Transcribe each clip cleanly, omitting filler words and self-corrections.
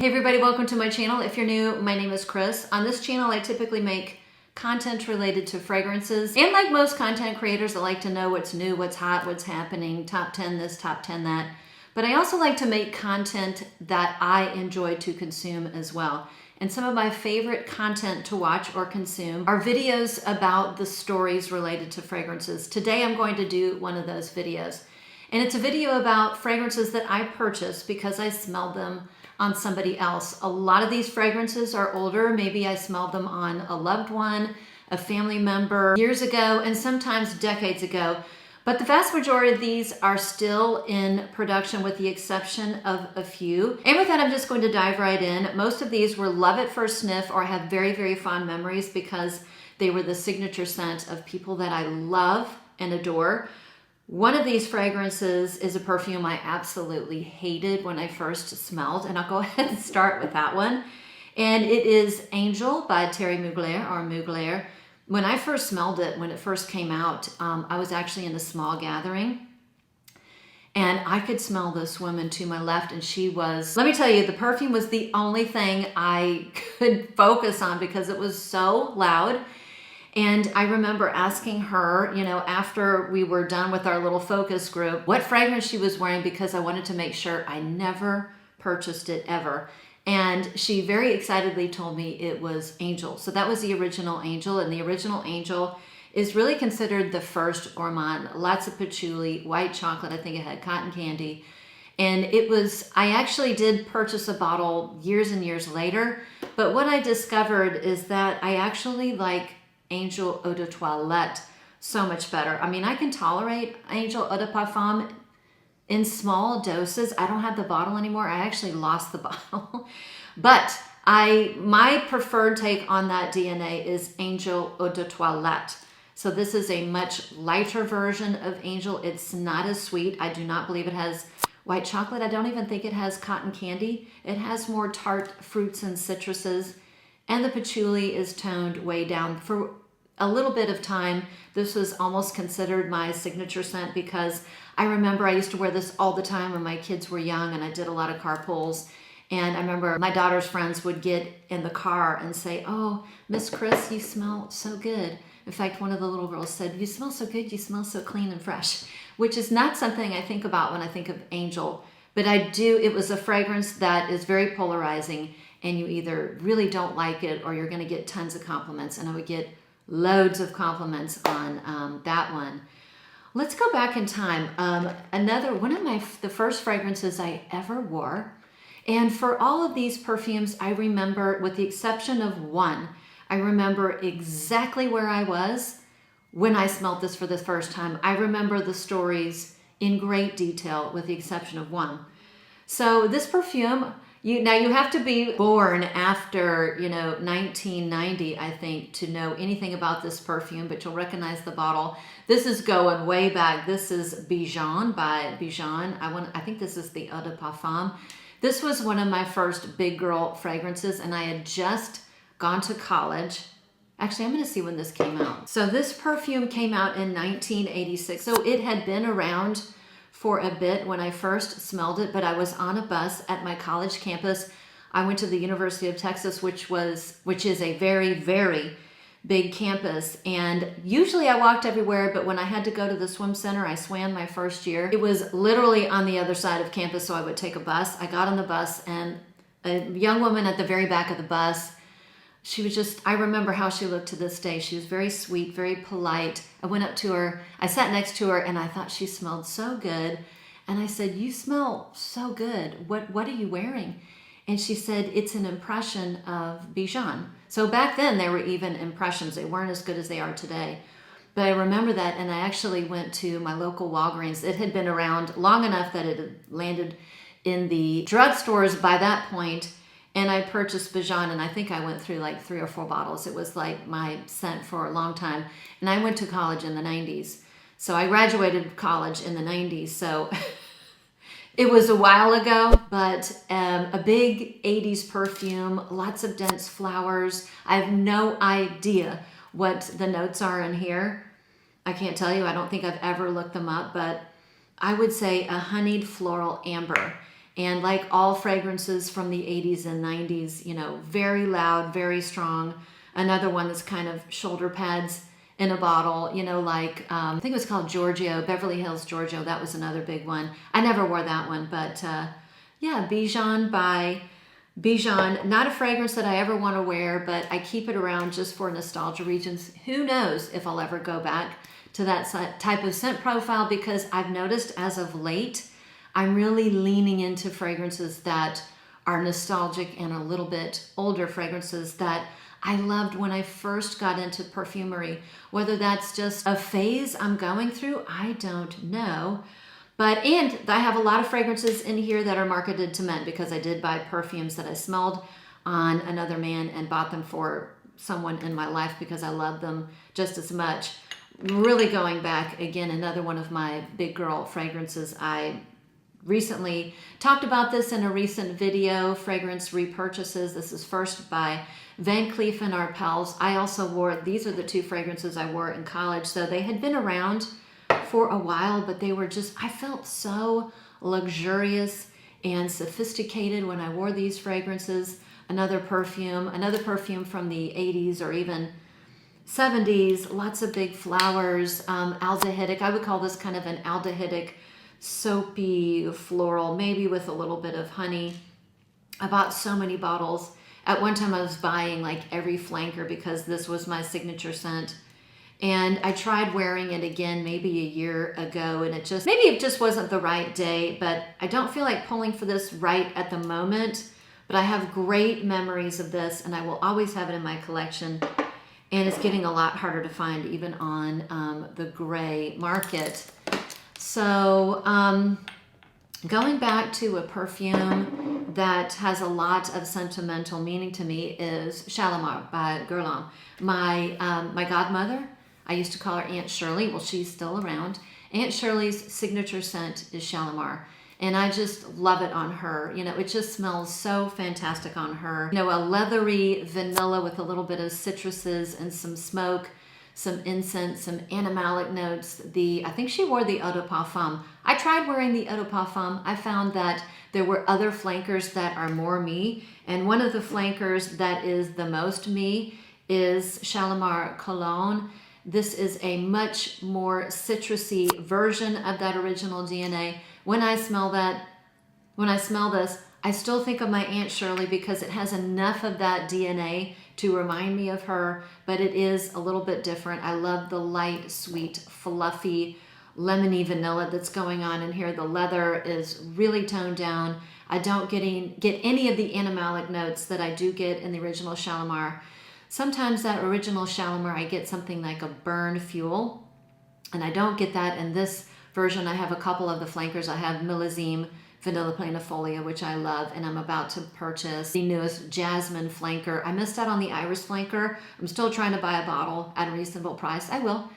Hey everybody, welcome to my channel. If you're new, my name is Chris. On this channel, I typically make content related to fragrances. And like most content creators, I like to know what's new, what's hot, what's happening, top 10 this, top 10 that. But I also like to make content that I enjoy to consume as well. And some of my favorite content to watch or consume are videos about the stories related to fragrances. Today, I'm going to do one of those videos. And it's a video about fragrances that I purchased because I smelled them on somebody else. A lot of these fragrances are older. Maybe I smelled them on a loved one, a family member years ago, and sometimes decades ago. But the vast majority of these are still in production with the exception of a few. And with that, I'm just going to dive right in. Most of these were love at first sniff or have very, very fond memories because they were the signature scent of people that I love and adore. One of these fragrances is a perfume I absolutely hated when I first smelled, and I'll go ahead and start with that one. And it is Angel by Terre or Mugler. When I first smelled it, when it first came out, I was actually in a small gathering, and I could smell this woman to my left, and she was, let me tell you, the perfume was the only thing I could focus on because it was so loud. And I remember asking her, you know, after we were done with our little focus group, what fragrance she was wearing because I wanted to make sure I never purchased it ever. And she very excitedly told me it was Angel. So that was the original Angel, and the original Angel is really considered the first gourmand. Lots of patchouli, white chocolate, I think it had cotton candy. And it was, I actually did purchase a bottle years and years later, but what I discovered is that I actually like Angel Eau de Toilette so much better. I mean, I can tolerate Angel Eau de Parfum in small doses. I don't have the bottle anymore. I actually lost the bottle. But my preferred take on that DNA is Angel Eau de Toilette. So this is a much lighter version of Angel. It's not as sweet. I do not believe it has white chocolate. I don't even think it has cotton candy. It has more tart fruits and citruses. And the patchouli is toned way down. For a little bit of time, this was almost considered my signature scent because I remember I used to wear this all the time when my kids were young and I did a lot of carpools. And I remember my daughter's friends would get in the car and say, "Oh, Miss Chris, you smell so good." In fact, one of the little girls said, "You smell so good, you smell so clean and fresh," which is not something I think about when I think of Angel. But I do, it was a fragrance that is very polarizing, and you either really don't like it or you're going to get tons of compliments. And I would get loads of compliments on that one. Let's go back in time. Another one of the first fragrances I ever wore. And for all of these perfumes, I remember, with the exception of one, I remember exactly where I was when I smelled this for the first time. I remember the stories in great detail with the exception of one. So this perfume, you have to be born after, 1990, I think, to know anything about this perfume, but you'll recognize the bottle. This is going way back. This is Bijan by Bijan. I think this is the Eau de Parfum. This was one of my first big girl fragrances, and I had just gone to college. Actually, I'm going to see when this came out. So this perfume came out in 1986. So it had been around for a bit when I first smelled it, but I was on a bus at my college campus. I went to the University of Texas, which is a very, very big campus. And usually I walked everywhere, but when I had to go to the swim center, I swam my first year. It was literally on the other side of campus, so I would take a bus. I got on the bus, and a young woman at the very back of the bus, she was just, I remember how she looked to this day. She was very sweet, very polite. I went up to her, I sat next to her, and I thought she smelled so good. And I said, "You smell so good. What are you wearing?" And she said, "It's an impression of Bijan." So back then there were even impressions. They weren't as good as they are today. But I remember that, and I actually went to my local Walgreens. It had been around long enough that it had landed in the drugstores by that point. And I purchased Bijan, and I think I went through like 3 or 4 bottles. It was like my scent for a long time. And I went to college in the 90s. So I graduated college in the 90s. So it was a while ago, but a big 80s perfume, lots of dense flowers. I have no idea what the notes are in here. I can't tell you. I don't think I've ever looked them up, but I would say a honeyed floral amber. And like all fragrances from the 80s and 90s, you know, very loud, very strong. Another one that's kind of shoulder pads in a bottle, you know, like, I think it was called Giorgio, Beverly Hills Giorgio. That was another big one. I never wore that one, but yeah, Bijan by Bijan. Not a fragrance that I ever want to wear, but I keep it around just for nostalgia reasons. Who knows if I'll ever go back to that type of scent profile, because I've noticed as of late, I'm really leaning into fragrances that are nostalgic and a little bit older fragrances that I loved when I first got into perfumery. Whether that's just a phase I'm going through, I don't know. And I have a lot of fragrances in here that are marketed to men, because I did buy perfumes that I smelled on another man and bought them for someone in my life because I love them just as much. Really going back, again, another one of my big girl fragrances. I recently talked about this in a recent video, fragrance repurchases. This is first by Van Cleef and Arpels. I also wore, these are the two fragrances I wore in college. So they had been around for a while, but they were just, I felt so luxurious and sophisticated when I wore these fragrances. Another perfume from the 80s or even 70s, lots of big flowers, aldehydic. I would call this kind of an aldehydic, soapy floral, maybe with a little bit of honey. I bought so many bottles. At one time I was buying like every flanker because this was my signature scent. And I tried wearing it again maybe a year ago, and maybe it just wasn't the right day, but I don't feel like pulling for this right at the moment. But I have great memories of this, and I will always have it in my collection. And it's getting a lot harder to find even on the gray market. So going back to a perfume that has a lot of sentimental meaning to me is Shalimar by Guerlain. My godmother, I used to call her Aunt Shirley. Well, she's still around. Aunt Shirley's signature scent is Shalimar. And I just love it on her. You know, it just smells so fantastic on her. You know, a leathery vanilla with a little bit of citruses and some smoke, some incense, some animalic notes. I think she wore the Eau de Parfum. I tried wearing the Eau de Parfum. I found that there were other flankers that are more me. And one of the flankers that is the most me is Shalimar Cologne. This is a much more citrusy version of that original DNA. When I smell this, I still think of my Aunt Shirley because it has enough of that DNA to remind me of her, but it is a little bit different. I love the light, sweet, fluffy, lemony vanilla that's going on in here. The leather is really toned down. I don't get any of the animalic notes that I do get in the original Shalimar. Sometimes that original Shalimar, I get something like a burned fuel, and I don't get that in this version. I have a couple of the flankers. I have Millésime Vanilla Planifolia, which I love, and I'm about to purchase the newest Jasmine flanker. I missed out on the Iris flanker. I'm still trying to buy a bottle at a reasonable price. I will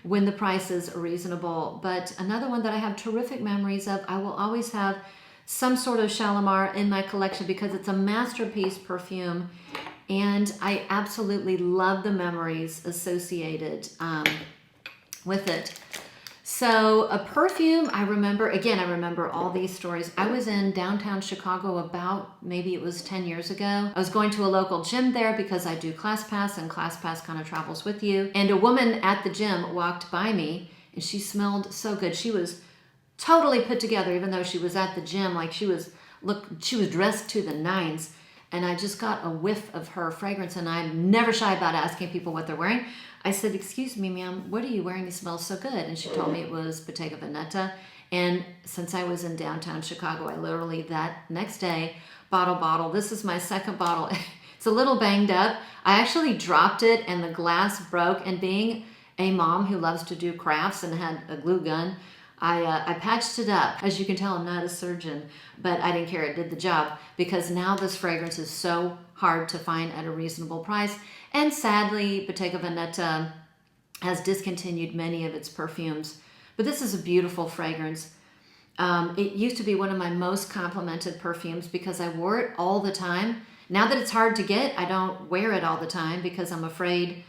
when the price is reasonable. But another one that I have terrific memories of, I will always have some sort of Shalimar in my collection because it's a masterpiece perfume. And I absolutely love the memories associated with it. So a perfume, I remember all these stories. I was in downtown Chicago about, maybe it was 10 years ago. I was going to a local gym there because I do ClassPass, and ClassPass kind of travels with you. And a woman at the gym walked by me, and she smelled so good. She was totally put together, even though she was at the gym. Like she was dressed to the nines. And I just got a whiff of her fragrance, and I'm never shy about asking people what they're wearing. I said, "Excuse me, ma'am, what are you wearing? It smells so good." And she told me it was Bottega Veneta. And since I was in downtown Chicago, I literally that next day bought a bottle. This is my second bottle. It's a little banged up. I actually dropped it and the glass broke. And being a mom who loves to do crafts and had a glue gun, I patched it up. As you can tell, I'm not a surgeon, but I didn't care. It did the job because now this fragrance is so hard to find at a reasonable price. And sadly, Bottega Veneta has discontinued many of its perfumes, but this is a beautiful fragrance. It used to be one of my most complimented perfumes because I wore it all the time. Now that it's hard to get, I don't wear it all the time because I'm afraid.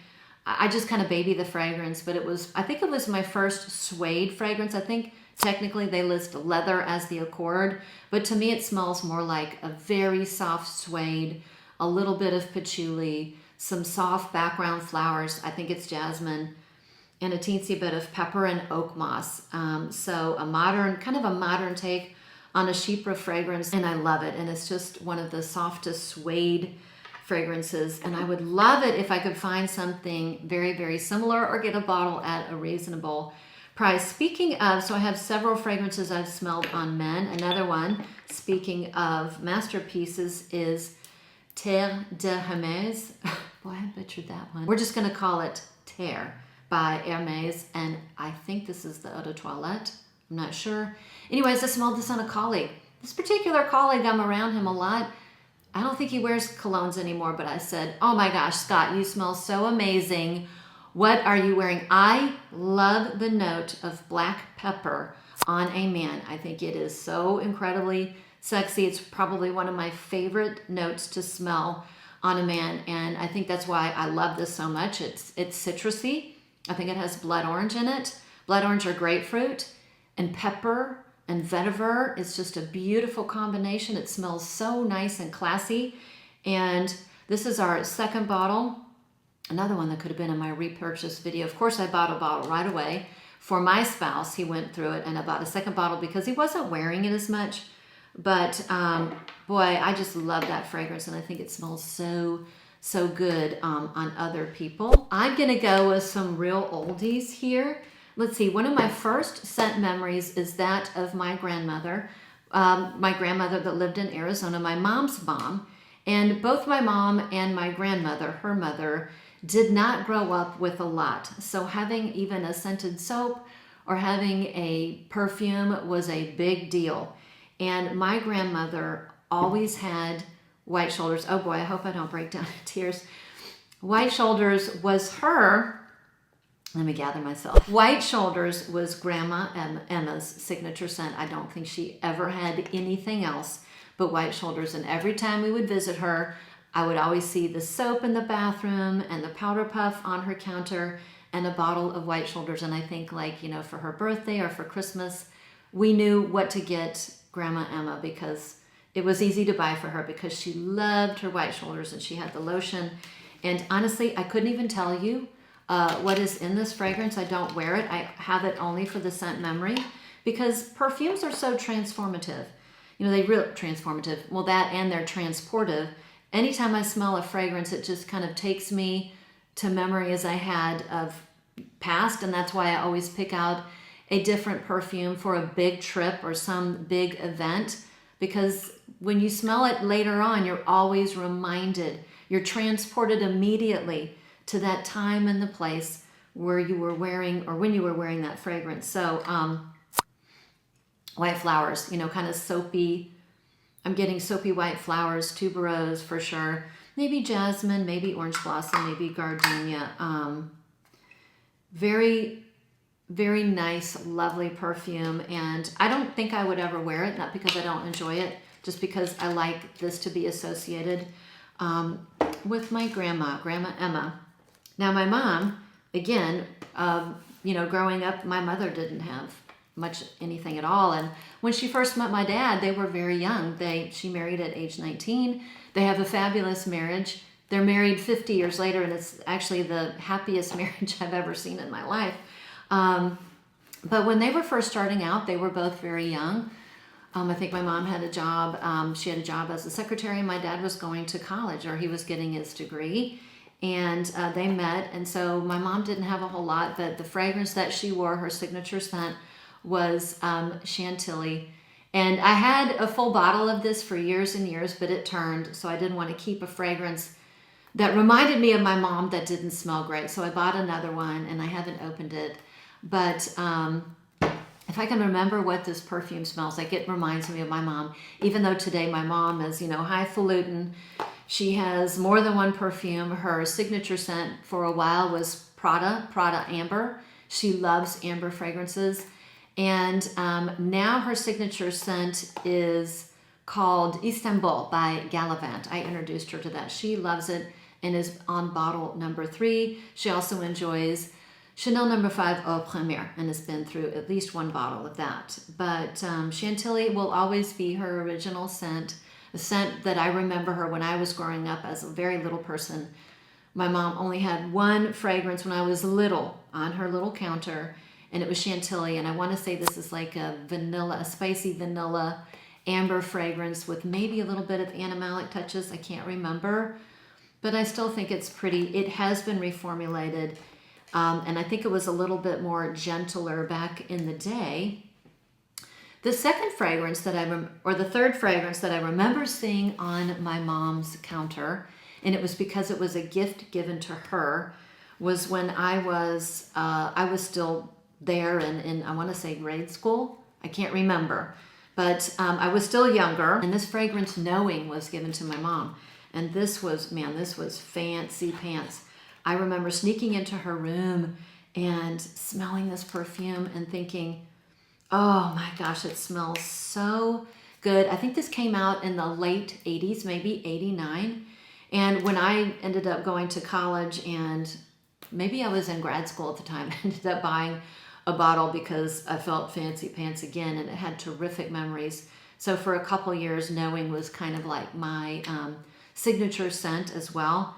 I just kind of baby the fragrance, but I think it was my first suede fragrance. I think Technically, they list leather as the accord, but to me it smells more like a very soft suede, a little bit of patchouli, some soft background flowers. I think it's jasmine, and a teensy bit of pepper and oak moss. So a modern, kind of a modern take on a chypre fragrance, and I love it. And it's just one of the softest suede fragrances. And I would love it if I could find something very, very similar or get a bottle at a reasonable price. Speaking of, so I have several fragrances I've smelled on men. Another one, speaking of masterpieces, is Terre de Hermès. Boy, I butchered that one. We're just gonna call it Terre by Hermès, and I think this is the eau de toilette. I'm not sure. Anyways, I smelled this on a colleague. This particular colleague, I'm around him a lot. I don't think he wears colognes anymore, but I said, oh my gosh, Scott, you smell so amazing. What are you wearing? I love the note of black pepper on a man. I think it is so incredibly sexy. It's probably one of my favorite notes to smell on a man, and I think that's why I love this so much. It's citrusy. I think it has blood orange in it. Blood orange or grapefruit, and pepper and vetiver. It's just a beautiful combination. It smells so nice and classy. And this is our second bottle. Another one that could have been in my repurchase video. Of course, I bought a bottle right away for my spouse. He went through it, and I bought a second bottle because he wasn't wearing it as much. But boy, I just love that fragrance, and I think it smells so good on other people. I'm gonna go with some real oldies here. Let's see, one of my first scent memories is that of my grandmother that lived in Arizona, my mom's mom. And both my mom and my grandmother, her mother, did not grow up with a lot. So having even a scented soap or having a perfume was a big deal. And my grandmother always had white shoulders. Oh boy, I hope I don't break down in tears. White shoulders was her, let me gather myself. White shoulders was Grandma Emma's signature scent. I don't think she ever had anything else but white shoulders. And every time we would visit her, I would always see the soap in the bathroom and the powder puff on her counter and a bottle of white shoulders. And I think, like, you know, for her birthday or for Christmas, we knew what to get Grandma Emma because it was easy to buy for her because she loved her white shoulders and she had the lotion. And honestly, I couldn't even tell you what is in this fragrance. I don't wear it. I have it only for the scent memory because perfumes are so transformative. You know, they really transformative. Well, that and they're transportive. Anytime I smell a fragrance, it just kind of takes me to memories I had of past, and that's why I always pick out a different perfume for a big trip or some big event, because when you smell it later on, you're always reminded, you're transported immediately to that time and the place where you were wearing, or when you were wearing that fragrance. So white flowers, you know, kind of soapy. I'm getting soapy white flowers, tuberose for sure. Maybe jasmine, maybe orange blossom, maybe gardenia. Very, very nice, lovely perfume. And I don't think I would ever wear it, not because I don't enjoy it, just because I like this to be associated with my Grandma Emma. Now my mom, again, you know, growing up, my mother didn't have much anything at all. And when she first met my dad, they were very young. She married at age 19. They have a fabulous marriage. They're married 50 years later, and it's actually the happiest marriage I've ever seen in my life. But when they were first starting out, they were both very young. I think my mom had a job. She had a job as a secretary, and my dad was going to college, or he was getting his degree. And they met, and so my mom didn't have a whole lot, but the fragrance that she wore, her signature scent, was Chantilly. And I had a full bottle of this for years and years, but it turned, so I didn't want to keep a fragrance that reminded me of my mom that didn't smell great. So I bought another one, and I haven't opened it. But if I can remember what this perfume smells like, it reminds me of my mom. Even though today my mom is, you know, highfalutin, she has more than one perfume. Her signature scent for a while was Prada Amber. She loves amber fragrances. And now her signature scent is called Istanbul by Gallivant. I introduced her to that. She loves it and is on bottle number 3. She also enjoys Chanel number 5 Eau Première, and has been through at least one bottle of that. But Chantilly will always be her original scent, a scent that I remember her when I was growing up as a very little person. My mom only had one fragrance when I was little on her little counter, and it was Chantilly. And I want to say this is like a vanilla, a spicy vanilla amber fragrance with maybe a little bit of animalic touches. I can't remember, but I still think it's pretty. It has been reformulated, and I think it was a little bit more gentler back in the day. The second fragrance that the third fragrance that I remember seeing on my mom's counter, and it was because it was a gift given to her, was when I was still there in I want to say grade school. I can't remember, but I was still younger, and this fragrance Knowing was given to my mom, and this was fancy pants. I remember sneaking into her room and smelling this perfume and thinking, oh my gosh, it smells so good. I think this came out in the late 80s, maybe 89. And when I ended up going to college, and maybe I was in grad school at the time, I ended up buying a bottle because I felt fancy pants again, and it had terrific memories. So for a couple years, Knowing was kind of like my signature scent as well.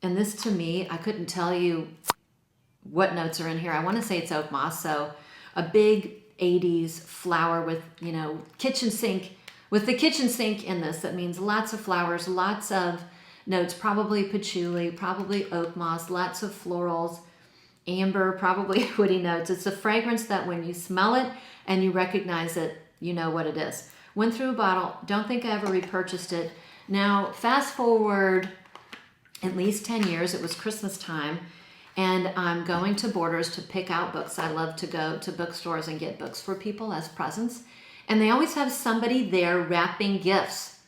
And this, to me, I couldn't tell you what notes are in here. I want to say it's oak moss, so a big 80s flower with, kitchen sink, with the kitchen sink in this. That means lots of flowers, lots of notes, probably patchouli, probably oak moss, lots of florals, amber, probably woody notes. It's a fragrance that when you smell it and you recognize it, you know what it is. Went through a bottle, don't think I ever repurchased it. Now, fast forward at least 10 years, it was Christmas time, and I'm going to Borders to pick out books. I love to go to bookstores and get books for people as presents. And they always have somebody there wrapping gifts.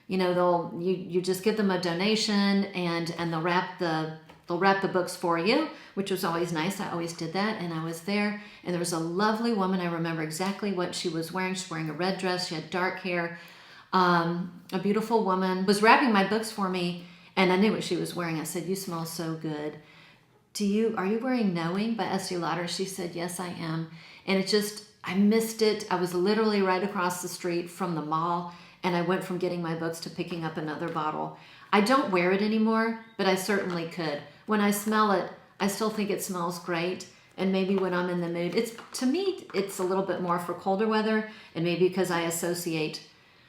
You just give them a donation, and they'll wrap the books for you, which was always nice. I always did that, and I was there, and there was a lovely woman. I remember exactly what she was wearing. She was wearing a red dress. She had dark hair. A beautiful woman was wrapping my books for me, and I knew what she was wearing. I said, "You smell so good. Are you wearing Knowing by Estee Lauder?" She said, "Yes, I am." And I missed it. I was literally right across the street from the mall, and I went from getting my books to picking up another bottle. I don't wear it anymore, but I certainly could. When I smell it, I still think it smells great. And maybe when I'm in the mood, to me, it's a little bit more for colder weather, and maybe because I associate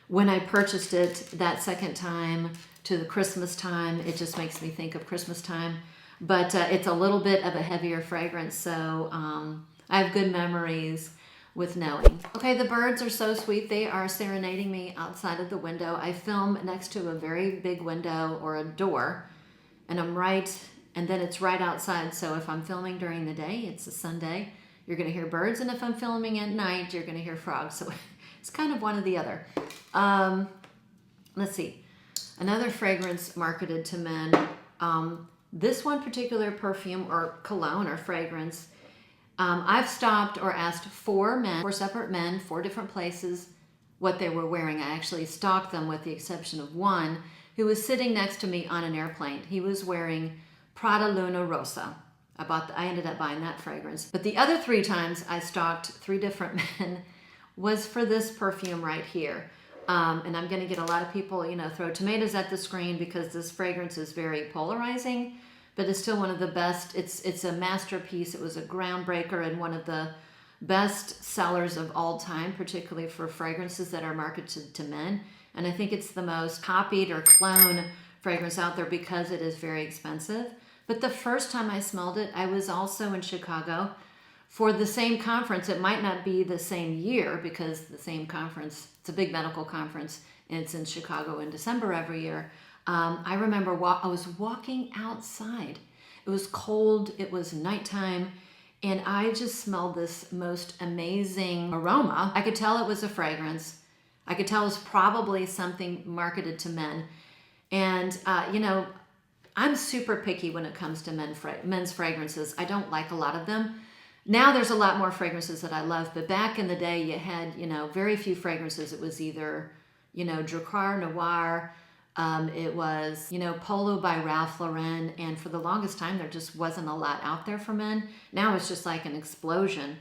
when I purchased it that second time to the Christmas time, it just makes me think of Christmas time. But it's a little bit of a heavier fragrance, so I have good memories with Knowing. Okay, the birds are so sweet. They are serenading me outside of the window. I film next to a very big window or a door, and then it's right outside. So if I'm filming during the day, it's a Sunday, you're gonna hear birds, and if I'm filming at night, you're gonna hear frogs. So it's kind of one or the other. Let's see. Another fragrance marketed to men. This one particular perfume or cologne or fragrance, I've stopped or asked four separate men, 4 different places, what they were wearing. I actually stalked them with the exception of one who was sitting next to me on an airplane. He was wearing Prada Luna Rosa. I ended up buying that fragrance. But the other 3 times I stalked 3 different men was for this perfume right here. And I'm going to get a lot of people, throw tomatoes at the screen because this fragrance is very polarizing, but it's still one of the best. It's a masterpiece. It was a groundbreaker and one of the best sellers of all time, particularly for fragrances that are marketed to men. And I think it's the most copied or cloned fragrance out there because it is very expensive. But the first time I smelled it, I was also in Chicago for the same conference. It might not be the same year because the same conference, it's a big medical conference, and it's in Chicago in December every year. I remember I was walking outside. It was cold, it was nighttime, and I just smelled this most amazing aroma. I could tell it was a fragrance. I could tell it was probably something marketed to men. And, I'm super picky when it comes to men's fragrances. I don't like a lot of them. Now there's a lot more fragrances that I love, but back in the day you had, very few fragrances. It was either, Dracar Noir, It was, you know, Polo by Ralph Lauren. And for the longest time, there just wasn't a lot out there for men. Now it's just like an explosion.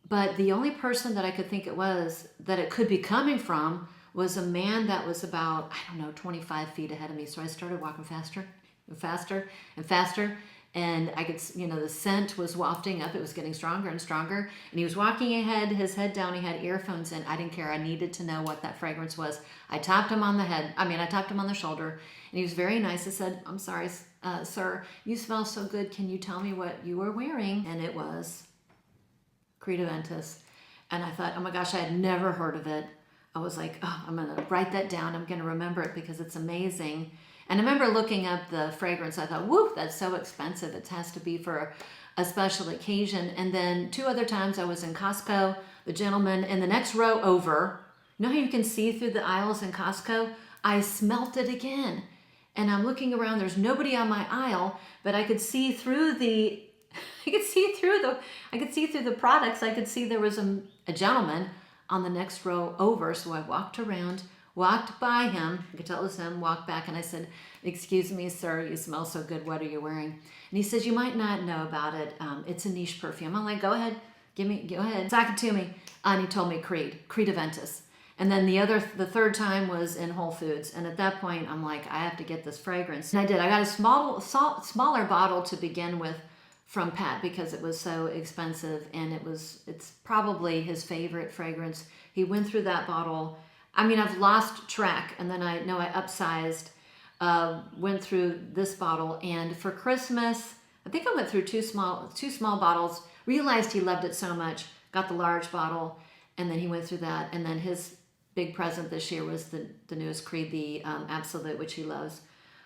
But the only person that I could think that it could be coming from was a man that was about, I don't know, 25 feet ahead of me. So I started walking faster and faster and faster. And I could, you know, the scent was wafting up. It was getting stronger and stronger. And he was walking ahead, his head down. He had earphones in. I didn't care. I needed to know what that fragrance was. I tapped him on the head. I tapped him on the shoulder. And he was very nice. I said, I'm sorry, sir, you smell so good. Can you tell me what you were wearing? And it was Aventus. And I thought, oh my gosh, I had never heard of it. I was like, oh, I'm going to write that down. I'm going to remember it because it's amazing. And I remember looking up the fragrance. I thought, whoop, that's so expensive. It has to be for a special occasion. And then 2 other times I was in Costco, the gentleman in the next row over. You know how you can see through the aisles in Costco? I smelt it again. And I'm looking around. There's nobody on my aisle, but I could see through the products. I could see there was a gentleman on the next row over. So I walked around, walked by him. I could tell it was him, walked back, and I said, excuse me, sir, you smell so good. What are you wearing? And he says, you might not know about it. It's a niche perfume. I'm like, go ahead. Go ahead. Sack it to me. And he told me Aventus. And then the third time was in Whole Foods. And at that point, I'm like, I have to get this fragrance. And I did. I got a smaller bottle to begin with from Pat because it was so expensive, and it's probably his favorite fragrance. He went through that bottle. I've lost track, and then I upsized, went through this bottle, and for Christmas, I think I went through two small bottles, realized he loved it so much, got the large bottle, and then he went through that, and then his big present this year was the newest Creed, the Absolute, which he loves.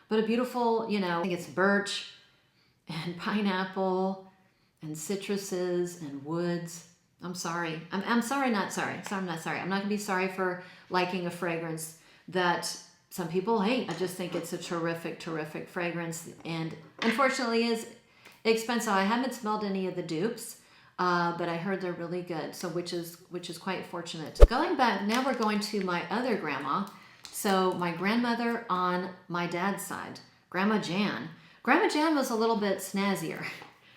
But a beautiful, I think it's birch and pineapple and citruses and woods. I'm sorry. I'm sorry, not sorry. So I'm not sorry. I'm not going to be sorry for liking a fragrance that some people hate. I just think it's a terrific, terrific fragrance, and unfortunately is expensive. I haven't smelled any of the dupes, but I heard they're really good. So which is quite fortunate. Going back, now we're going to my other grandma. So my grandmother on my dad's side, Grandma Jan. Grandma Jan was a little bit snazzier.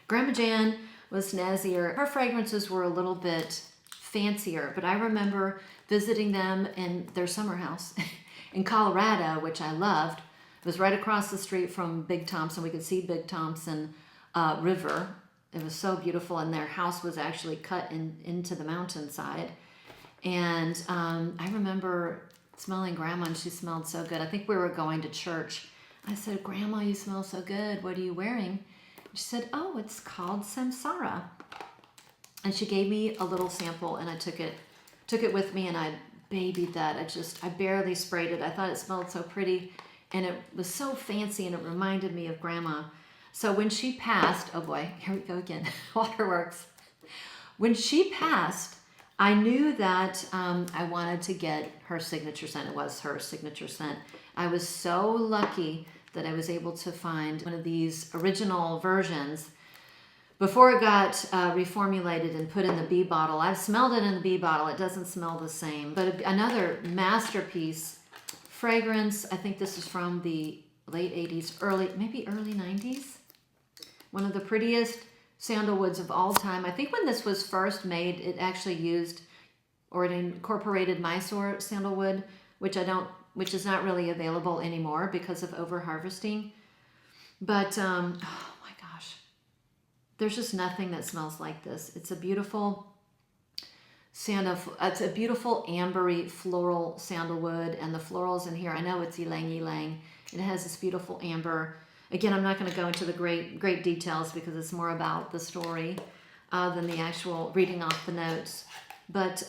Grandma Jan was snazzier. Her fragrances were a little bit fancier, but I remember visiting them in their summer house in Colorado, which I loved. It was right across the street from Big Thompson. We could see Big Thompson River. It was so beautiful, and their house was actually cut into the mountainside. And I remember smelling Grandma, and she smelled so good. I think we were going to church. I said, Grandma, you smell so good. What are you wearing? She said, oh, it's called Samsara. And she gave me a little sample, and I took it with me, and I babied that. I barely sprayed it. I thought it smelled so pretty, and it was so fancy, and it reminded me of Grandma. So when she passed, oh boy, here we go again, waterworks. When she passed, I knew that I wanted to get her signature scent. It was her signature scent. I was so lucky that I was able to find one of these original versions before it got reformulated and put in the B bottle. I've smelled it in the B bottle. It doesn't smell the same. But another masterpiece fragrance, I think this is from the late 80s, maybe early 90s. One of the prettiest sandalwoods of all time. I think when this was first made, it actually used, or it incorporated Mysore sandalwood, which is not really available anymore because of over-harvesting. But, oh my gosh, there's just nothing that smells like this. It's a beautiful it's a beautiful ambery floral sandalwood, and the florals in here, I know it's ylang ylang. It has this beautiful amber. Again, I'm not going to go into the great details because it's more about the story than the actual reading off the notes. But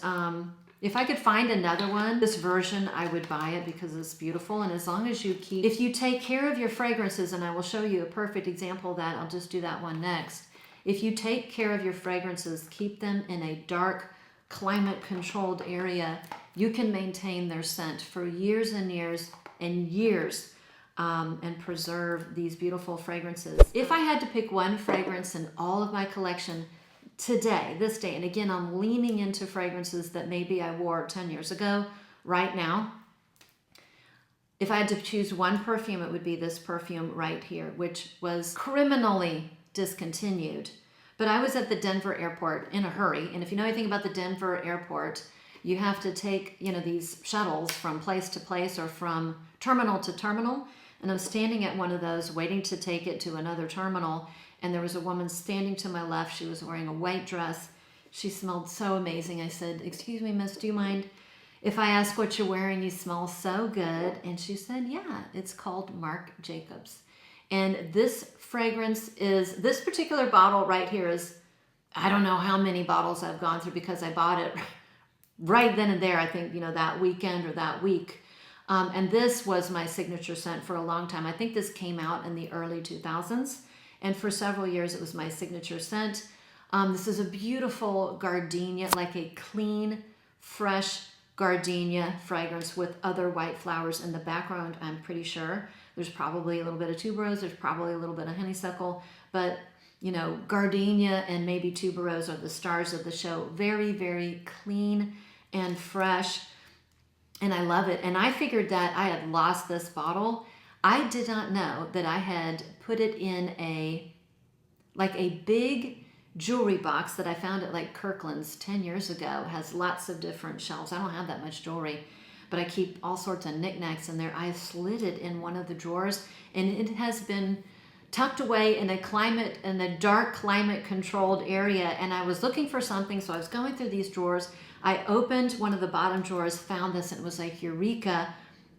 if I could find another one, this version, I would buy it because it's beautiful. And as long as if you take care of your fragrances, and I will show you a perfect example of that, I'll just do that one next. If you take care of your fragrances, keep them in a dark, climate-controlled area, you can maintain their scent for years and years and years. And preserve these beautiful fragrances. If I had to pick one fragrance in all of my collection today, this day, and again, I'm leaning into fragrances that maybe I wore 10 years ago, right now, if I had to choose one perfume, it would be this perfume right here, which was criminally discontinued. But I was at the Denver airport in a hurry. And if you know anything about the Denver airport, you have to take, you know, these shuttles from place to place or from terminal to terminal. And I'm standing at one of those waiting to take it to another terminal. And there was a woman standing to my left. She was wearing a white dress. She smelled so amazing. I said, "Excuse me, miss, do you mind if I ask what you're wearing? You smell so good." And she said, "Yeah, it's called Marc Jacobs." And this fragrance is, this particular bottle right here is, I don't know how many bottles I've gone through because I bought it right then and there, I think, you know, that weekend or that week. And this was my signature scent for a long time. I think this came out in the early 2000s. And for several years, it was my signature scent. This is a beautiful gardenia, like a clean, fresh gardenia fragrance with other white flowers in the background, I'm pretty sure. There's probably a little bit of tuberose, there's probably a little bit of honeysuckle, but you know, gardenia and maybe tuberose are the stars of the show. Very, very clean and fresh, and I love it. And I figured that I had lost this bottle. I did not know that I had put it in a big jewelry box that I found at like Kirkland's 10 years ago. Has lots of different shelves. I don't have that much jewelry, but I keep all sorts of knickknacks in there. I slid it in one of the drawers, and it has been tucked away in a dark climate controlled area. And I was looking for something, so I was going through these drawers. I opened one of the bottom drawers, found this, and it was like eureka.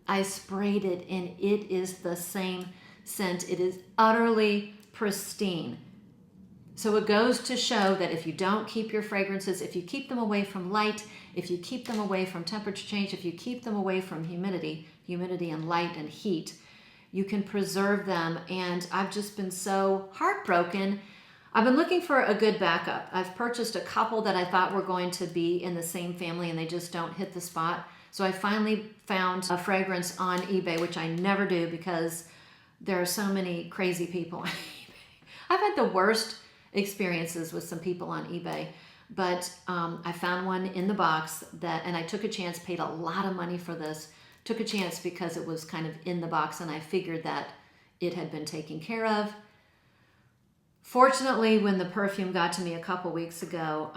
I sprayed it, and it is the same scent. It is utterly pristine. So it goes to show that if you don't keep your fragrances, if you keep them away from light, if you keep them away from temperature change, if you keep them away from humidity and light and heat, you can preserve them. And I've just been so heartbroken. I've been looking for a good backup. I've purchased a couple that I thought were going to be in the same family, and they just don't hit the spot. So I finally found a fragrance on eBay, which I never do because there are so many crazy people on eBay. I've had the worst experiences with some people on eBay, but I found one in the box and I took a chance, paid a lot of money for this, took a chance because it was kind of in the box, and I figured that it had been taken care of. Fortunately, when the perfume got to me a couple weeks ago,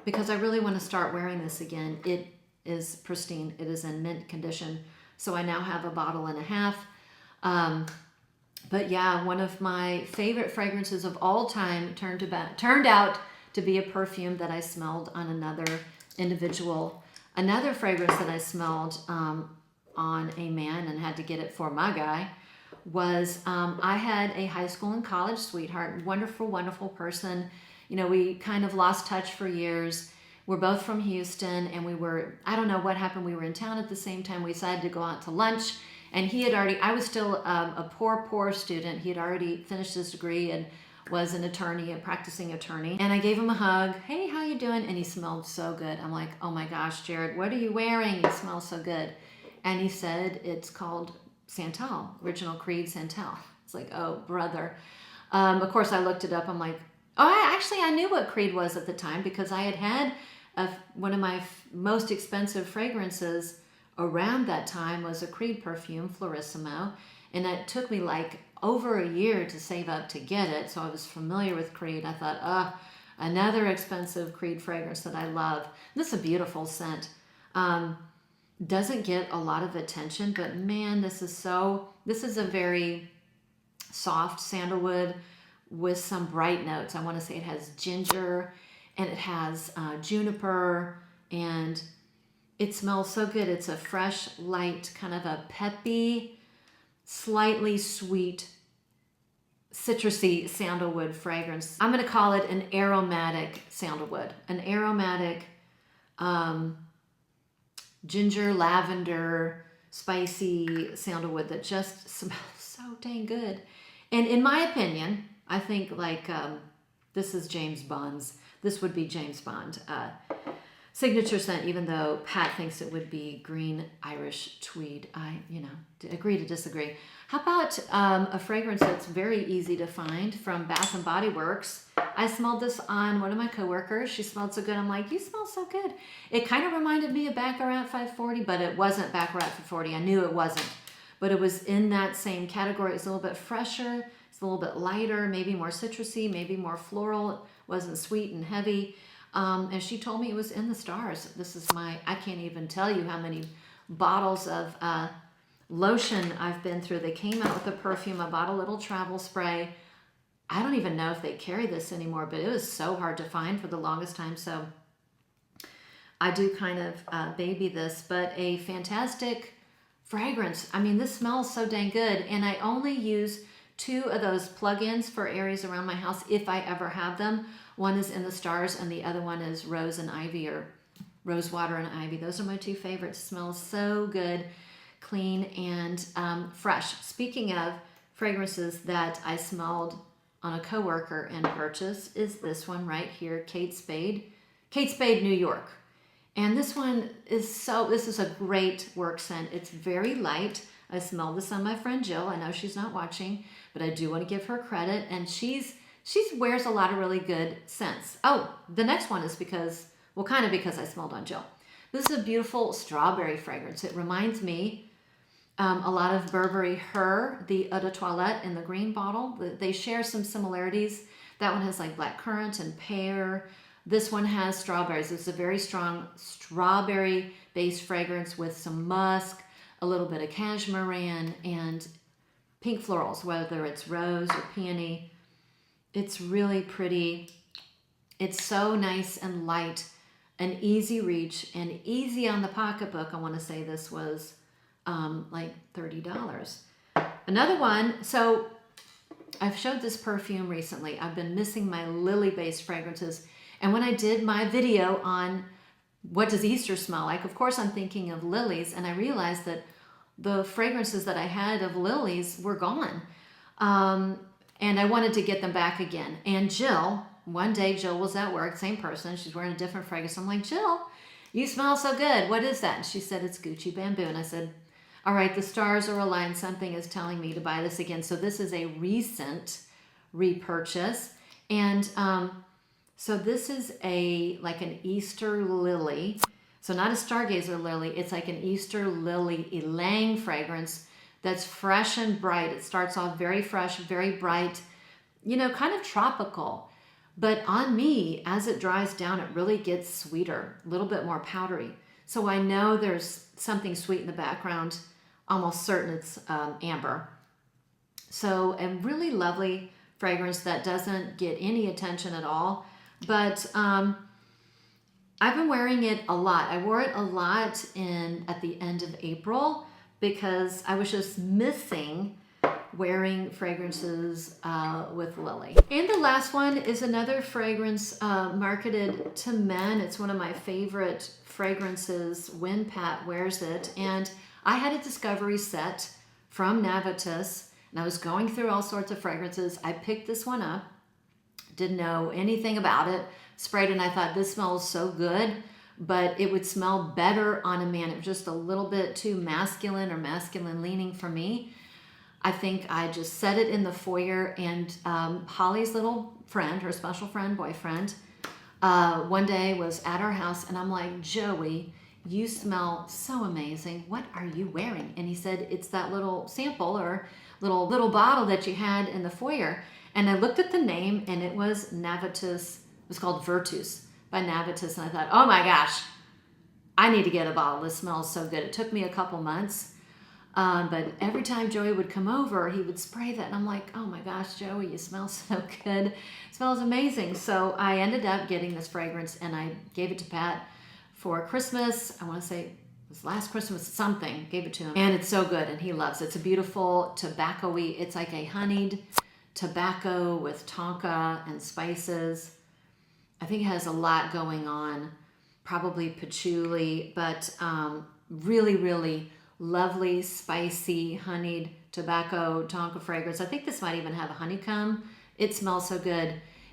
because I really want to start wearing this again, it is pristine. It is in mint condition. So I now have a bottle and a half. But yeah, one of my favorite fragrances of all time turned out to be a perfume that I smelled on another individual. Another fragrance that I smelled on a man and had to get it for my guy was I had a high school and college sweetheart, wonderful, wonderful person. You know, we kind of lost touch for years. We're both from Houston, and I don't know what happened. We were in town at the same time. We decided to go out to lunch. And I was still a poor student. He had already finished his degree and was an attorney, a practicing attorney. And I gave him a hug. "Hey, how you doing?" And he smelled so good. I'm like, "Oh my gosh, Jared, what are you wearing? You smell so good." And he said, "It's called Santal, Original Creed Santal." It's like, oh, brother. Of course, I looked it up. I'm like, I knew what Creed was at the time because I had one of my most expensive fragrances around that time was a Creed perfume, Florissimo, and it took me like over a year to save up to get it, so I was familiar with Creed. I thought, another expensive Creed fragrance that I love. This is a beautiful scent. Doesn't get a lot of attention, but man, this is a very soft sandalwood with some bright notes. I want to say it has ginger, and it has juniper, and it smells so good. It's a fresh, light, kind of a peppy, slightly sweet, citrusy sandalwood fragrance. I'm going to call it an aromatic sandalwood. An aromatic ginger, lavender, spicy sandalwood that just smells so dang good. And in my opinion, I think this is James Bond's. This would be James Bond. Signature scent, even though Pat thinks it would be green Irish tweed. I, agree to disagree. How about a fragrance that's very easy to find from Bath and Body Works? I smelled this on one of my coworkers. She smelled so good. I'm like, "You smell so good." It kind of reminded me of Baccarat 540, but it wasn't Baccarat 540. I knew it wasn't. but it was in that same category. It's a little bit fresher, it's a little bit lighter, maybe more citrusy, maybe more floral. It wasn't sweet and heavy. And she told me it was in the stars. This is I can't even tell you how many bottles of lotion I've been through. They came out with a perfume. I bought a little travel spray. I don't even know if they carry this anymore, but it was so hard to find for the longest time. So I do kind of baby this, but a fantastic fragrance. I mean, this smells so dang good. And I only use 2 of those plug-ins for areas around my house if I ever have them. One is in the stars and the other one is rose and ivy, or rose water and ivy. Those are my 2 favorites. It smells so good, clean, and fresh. Speaking of fragrances that I smelled on a coworker and purchased, is this one right here, Kate Spade, New York. And this one is this is a great work scent. It's very light. I smelled this on my friend Jill. I know she's not watching, but I do want to give her credit. And she wears a lot of really good scents. Oh, the next one is because I smelled on Jill. This is a beautiful strawberry fragrance. It reminds me a lot of Burberry Her, the Eau de Toilette in the green bottle. They share some similarities. That one has like blackcurrant and pear. This one has strawberries. It's a very strong strawberry-based fragrance with some musk, a little bit of cashmere and pink florals, whether it's rose or peony. It's really pretty. It's so nice and light, an easy reach, and easy on the pocketbook. I want to say this was like $30. Another one, so I've showed this perfume recently. I've been missing my lily-based fragrances. And when I did my video on what does Easter smell like, of course I'm thinking of lilies, and I realized that the fragrances that I had of lilies were gone. And I wanted to get them back again. And Jill, one day Jill was at work, same person, she's wearing a different fragrance. I'm like, Jill, you smell so good. What is that? And she said, it's Gucci Bamboo. And I said, all right, the stars are aligned. Something is telling me to buy this again. So this is a recent repurchase. And so this is like an Easter lily. So not a stargazer lily. It's like an Easter lily ylang fragrance that's fresh and bright. It starts off very fresh, very bright, kind of tropical. But on me, as it dries down, it really gets sweeter, a little bit more powdery. So I know there's something sweet in the background, almost certain it's amber. So a really lovely fragrance that doesn't get any attention at all. But I've been wearing it a lot. I wore it a lot at the end of April because I was just missing wearing fragrances with lily. And the last one is another fragrance marketed to men. It's one of my favorite fragrances when Pat wears it. And I had a discovery set from Navitus, and I was going through all sorts of fragrances. I picked this one up, didn't know anything about it, sprayed it, and I thought, this smells so good, but it would smell better on a man. It was just a little bit too masculine or masculine leaning for me. I think I just set it in the foyer, and Holly's little friend, her special friend, boyfriend, one day was at our house, and I'm like, Joey, you smell so amazing. What are you wearing? And he said, it's that little sample or little bottle that you had in the foyer. And I looked at the name, and it was Navitus. It was called Aventus by Navitus. And I thought, oh my gosh, I need to get a bottle. This smells so good. It took me a couple months. But every time Joey would come over, he would spray that. And I'm like, oh my gosh, Joey, you smell so good. It smells amazing. So I ended up getting this fragrance, and I gave it to Pat for Christmas. I want to say it was last Christmas, something, gave it to him. And it's so good, and he loves it. It's a beautiful tobacco-y, it's like a honeyed tobacco with tonka and spices. I think it has a lot going on, probably patchouli, but really, really lovely, spicy, honeyed tobacco tonka fragrance. I think this might even have a honeycomb. It smells so good.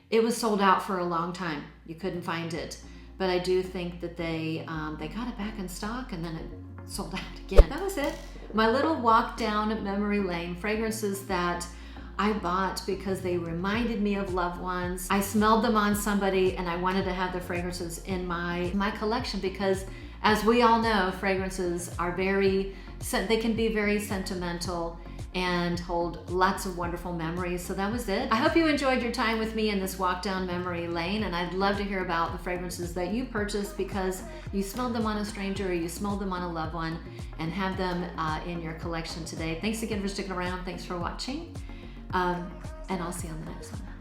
It was sold out for a long time. You couldn't find it. But I do think that they got it back in stock, and then it sold out again. That was it. My little walk down memory lane, fragrances that I bought because they reminded me of loved ones. I smelled them on somebody, and I wanted to have the fragrances in my collection because, as we all know, fragrances are very they can be very sentimental and hold lots of wonderful memories. So that was it. I hope you enjoyed your time with me in this walk down memory lane, and I'd love to hear about the fragrances that you purchased because you smelled them on a stranger or you smelled them on a loved one and have them in your collection today. Thanks again for sticking around. Thanks for watching. And I'll see you on the next one.